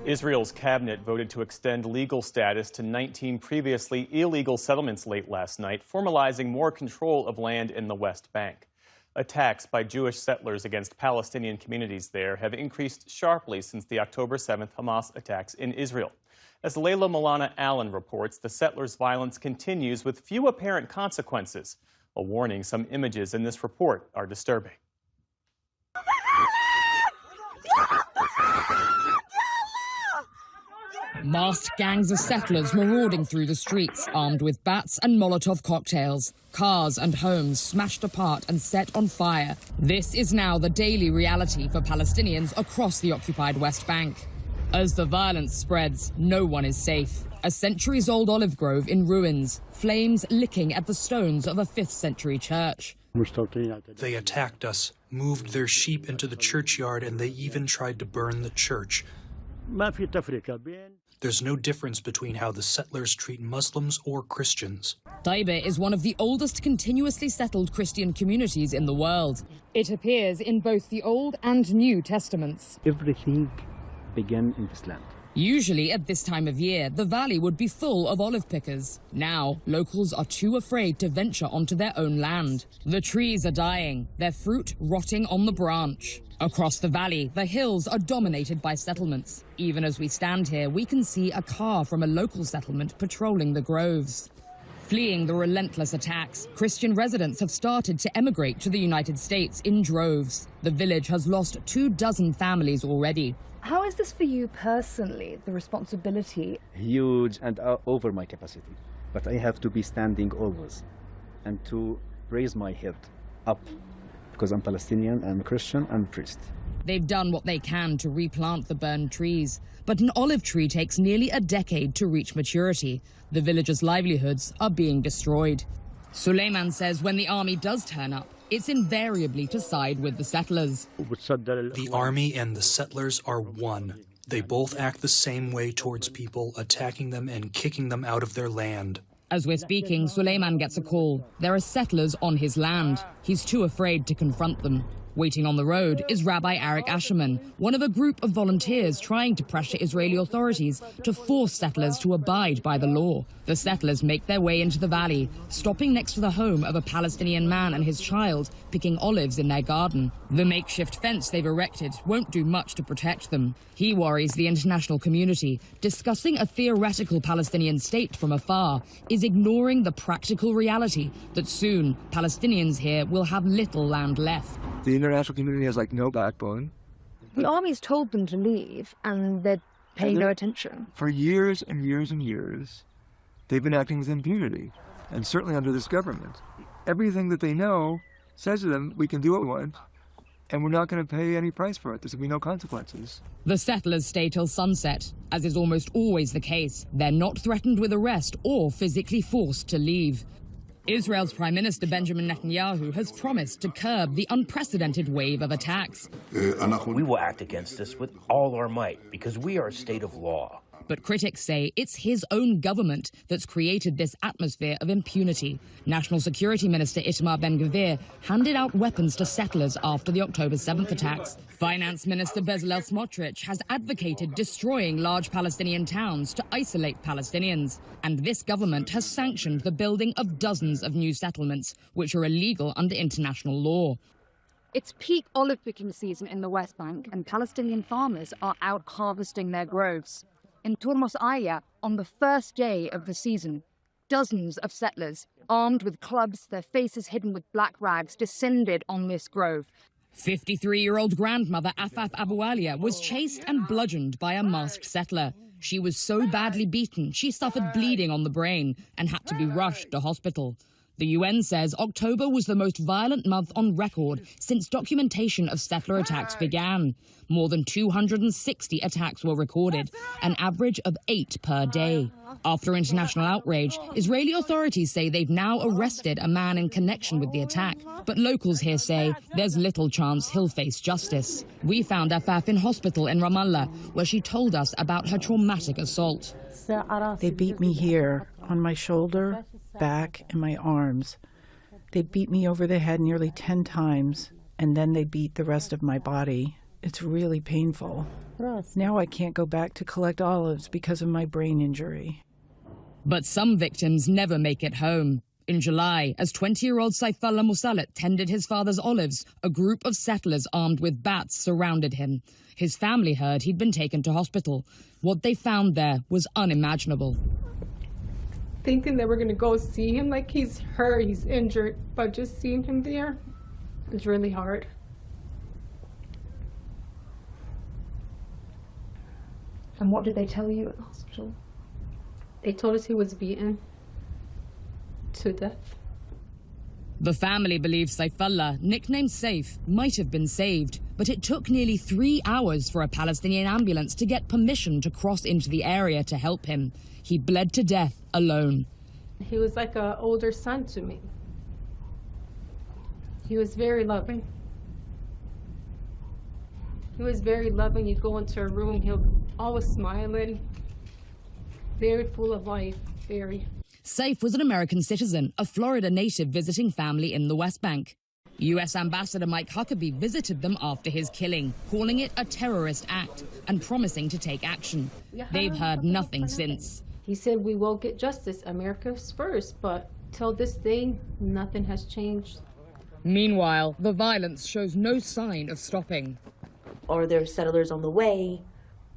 Israel's cabinet voted to extend legal status to 19 previously illegal settlements late last night, formalizing more control of land in the West Bank. Attacks by Jewish settlers against Palestinian communities there have increased sharply since the October 7th Hamas attacks in Israel. As Layla Milana Allen reports, the settlers' violence continues with few apparent consequences. A warning, some images in this report are disturbing. Masked gangs of settlers marauding through the streets, armed with bats and Molotov cocktails. Cars and homes smashed apart and set on fire. This is now the daily reality for Palestinians across the occupied West Bank. As the violence spreads, no one is safe. A centuries-old olive grove in ruins, flames licking at the stones of a 5th century church. They attacked us, moved their sheep into the churchyard, and they even tried to burn the church. There's no difference between how the settlers treat Muslims or Christians. Taibe is one of the oldest continuously settled Christian communities in the world. It appears in both the Old and New Testaments. Everything began in this land. Usually at this time of year, the valley would be full of olive pickers. Now, locals are too afraid to venture onto their own land. The trees are dying, their fruit rotting on the branch. Across the valley, the hills are dominated by settlements. Even as we stand here, we can see a car from a local settlement patrolling the groves. Fleeing the relentless attacks, Christian residents have started to emigrate to the United States in droves. The village has lost 24 families already. How is this for you personally, the responsibility? Huge and over my capacity. But I have to be standing always and to raise my head up. Because I'm Palestinian, I'm a Christian, I'm a priest. They've done what they can to replant the burned trees, but an olive tree takes nearly a decade to reach maturity. The villagers' livelihoods are being destroyed. Suleiman says when the army does turn up, it's invariably to side with the settlers. The army and the settlers are one. They both act the same way towards people, attacking them and kicking them out of their land. As we're speaking, Suleiman gets a call. There are settlers on his land. He's too afraid to confront them. Waiting on the road is Rabbi Arik Asherman, one of a group of volunteers trying to pressure Israeli authorities to force settlers to abide by the law. The settlers make their way into the valley, stopping next to the home of a Palestinian man and his child, picking olives in their garden. The makeshift fence they've erected won't do much to protect them. He worries the international community, discussing a theoretical Palestinian state from afar, is ignoring the practical reality that soon Palestinians here will have little land left. The international community has no backbone. The army's told them to leave, and they're paying no attention. For years and years and years, they've been acting with impunity, and certainly under this government. Everything that they know says to them, we can do what we want, and we're not going to pay any price for it. There's going to be no consequences. The settlers stay till sunset. As is almost always the case, they're not threatened with arrest or physically forced to leave. Israel's Prime Minister Benjamin Netanyahu has promised to curb the unprecedented wave of attacks. We will act against this with all our might because we are a state of law. But critics say it's his own government that's created this atmosphere of impunity. National Security Minister Itamar Ben-Gvir handed out weapons to settlers after the October 7th attacks. Finance Minister Bezalel Smotrich has advocated destroying large Palestinian towns to isolate Palestinians. And this government has sanctioned the building of dozens of new settlements, which are illegal under international law. It's peak olive picking season in the West Bank, and Palestinian farmers are out harvesting their groves. In Turmos Aya, on the first day of the season, dozens of settlers, armed with clubs, their faces hidden with black rags, descended on this grove. 53-year-old grandmother Afaf Abualia was chased and bludgeoned by a masked settler. She was so badly beaten, she suffered bleeding on the brain and had to be rushed to hospital. The UN says October was the most violent month on record since documentation of settler attacks began. More than 260 attacks were recorded, an average of 8 per day. After international outrage, Israeli authorities say they've now arrested a man in connection with the attack. But locals here say there's little chance he'll face justice. We found Afaf in hospital in Ramallah, where she told us about her traumatic assault. They beat me here, on my shoulder, back, and my arms. They beat me over the head nearly 10 times, and then they beat the rest of my body. It's really painful. Now I can't go back to collect olives because of my brain injury. But some victims never make it home. In July, as 20-year-old Saifullah Musalit tended his father's olives, a group of settlers armed with bats surrounded him. His family heard he'd been taken to hospital. What they found there was unimaginable. Thinking that we're going to go see him, like he's hurt, he's injured, but just seeing him there is really hard. And what did they tell you at the hospital? They told us he was beaten to death. The family believes Saifullah, nicknamed Saif, might have been saved, but it took nearly 3 hours for a Palestinian ambulance to get permission to cross into the area to help him. He bled to death alone. He was like an older son to me. He was very loving. He was very loving. You'd go into a room, he'll always smiling, very full of life, very. Saif was an American citizen, a Florida native visiting family in the West Bank. U.S. Ambassador Mike Huckabee visited them after his killing, calling it a terrorist act and promising to take action. They've heard nothing since. He said, we will get justice, America's first, but till this day, nothing has changed. Meanwhile, the violence shows no sign of stopping. Or there are settlers on the way.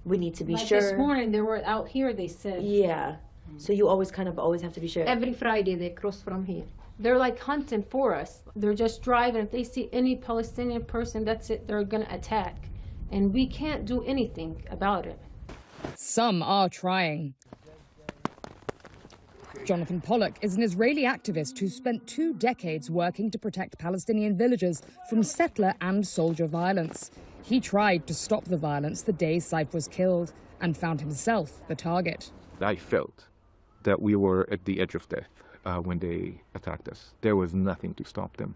We need to be like sure. This morning, they were out here, they said. Yeah. So you always have to be sure. Every Friday, they cross from here. They're like hunting for us. They're just driving. If they see any Palestinian person, that's it, they're going to attack. And we can't do anything about it. Some are trying. Jonathan Pollock is an Israeli activist who spent 2 decades working to protect Palestinian villagers from settler and soldier violence. He tried to stop the violence the day Saif was killed and found himself the target. I felt that we were at the edge of death when they attacked us. There was nothing to stop them.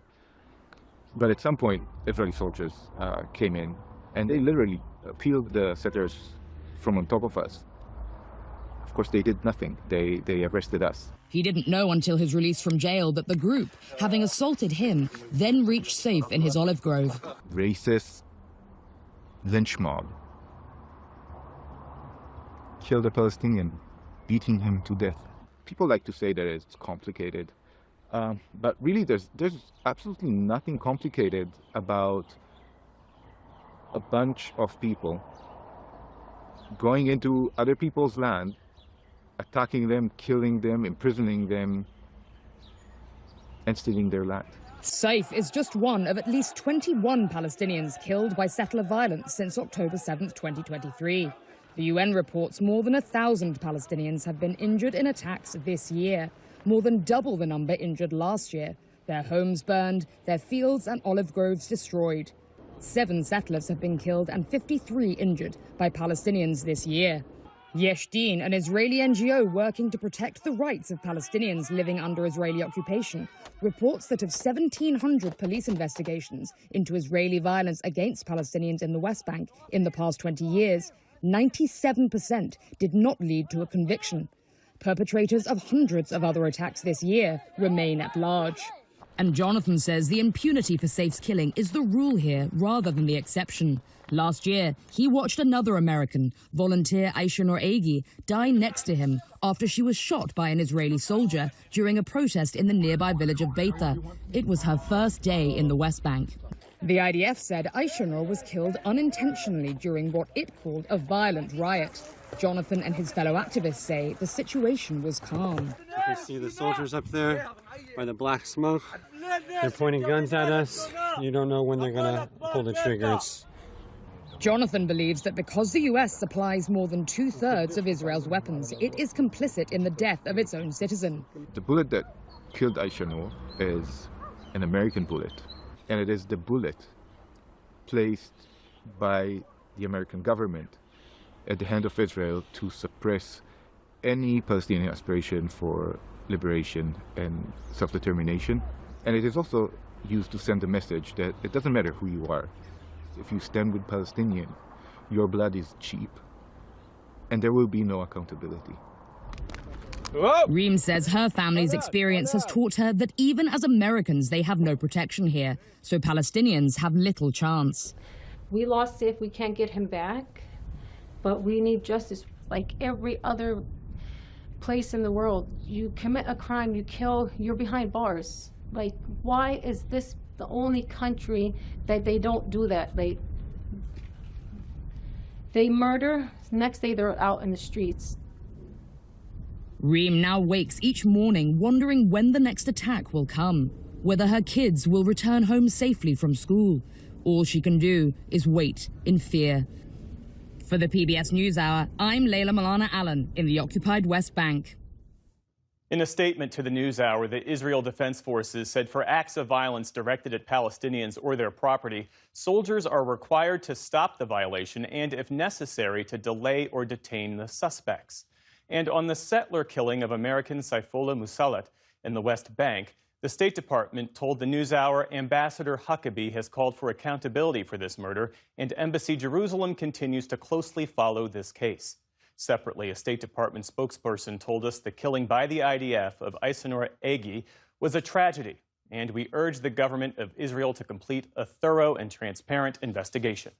But at some point, Israeli soldiers came in and they literally peeled the settlers from on top of us. Of course, they did nothing. They arrested us. He didn't know until his release from jail that the group, having assaulted him, then reached Saif in his olive grove. Racist lynch mob killed a Palestinian, beating him to death. People like to say that it's complicated, but really there's absolutely nothing complicated about a bunch of people going into other people's land, attacking them, killing them, imprisoning them, and stealing their land. Saif is just one of at least 21 Palestinians killed by settler violence since October 7, 2023. The UN reports more than 1,000 Palestinians have been injured in attacks this year, more than double the number injured last year. Their homes burned, their fields and olive groves destroyed. 7 settlers have been killed and 53 injured by Palestinians this year. Yesh Din, an Israeli NGO working to protect the rights of Palestinians living under Israeli occupation, reports that of 1,700 police investigations into Israeli violence against Palestinians in the West Bank in the past 20 years, 97% did not lead to a conviction. Perpetrators of hundreds of other attacks this year remain at large. And Jonathan says the impunity for Saif's killing is the rule here rather than the exception. Last year, he watched another American, volunteer Aisha Nor'egi, die next to him after she was shot by an Israeli soldier during a protest in the nearby village of Beita. It was her first day in the West Bank. The IDF said Aisha Nor was killed unintentionally during what it called a violent riot. Jonathan and his fellow activists say the situation was calm. You can see the soldiers up there by the black smoke. They're pointing guns at us. You don't know when they're going to pull the triggers. Jonathan believes that because the U.S. supplies more than 2/3 of Israel's weapons, it is complicit in the death of its own citizen. The bullet that killed Aisha Noor is an American bullet, and it is the bullet placed by the American government at the hand of Israel to suppress any Palestinian aspiration for liberation and self-determination. And it is also used to send a message that it doesn't matter who you are. If you stand with Palestinian, your blood is cheap, and there will be no accountability. Reem says her family's experience has taught her that even as Americans, they have no protection here, so Palestinians have little chance. We lost Saif, we can't get him back. but we need justice like every other place in the world. You commit a crime, you kill, you're behind bars. Like, why is this the only country that they don't do that? They murder, next day they're out in the streets. Reem now wakes each morning wondering when the next attack will come, whether her kids will return home safely from school. All she can do is wait in fear. For the PBS NewsHour, I'm Layla Milana Allen in the occupied West Bank. In a statement to the NewsHour, the Israel Defense Forces said for acts of violence directed at Palestinians or their property, soldiers are required to stop the violation and, if necessary, to delay or detain the suspects. And on the settler killing of American Saifullah Musalat in the West Bank, the State Department told the NewsHour Ambassador Huckabee has called for accountability for this murder, and Embassy Jerusalem continues to closely follow this case. Separately, a State Department spokesperson told us the killing by the IDF of Aysenur Egi was a tragedy, and we urge the government of Israel to complete a thorough and transparent investigation.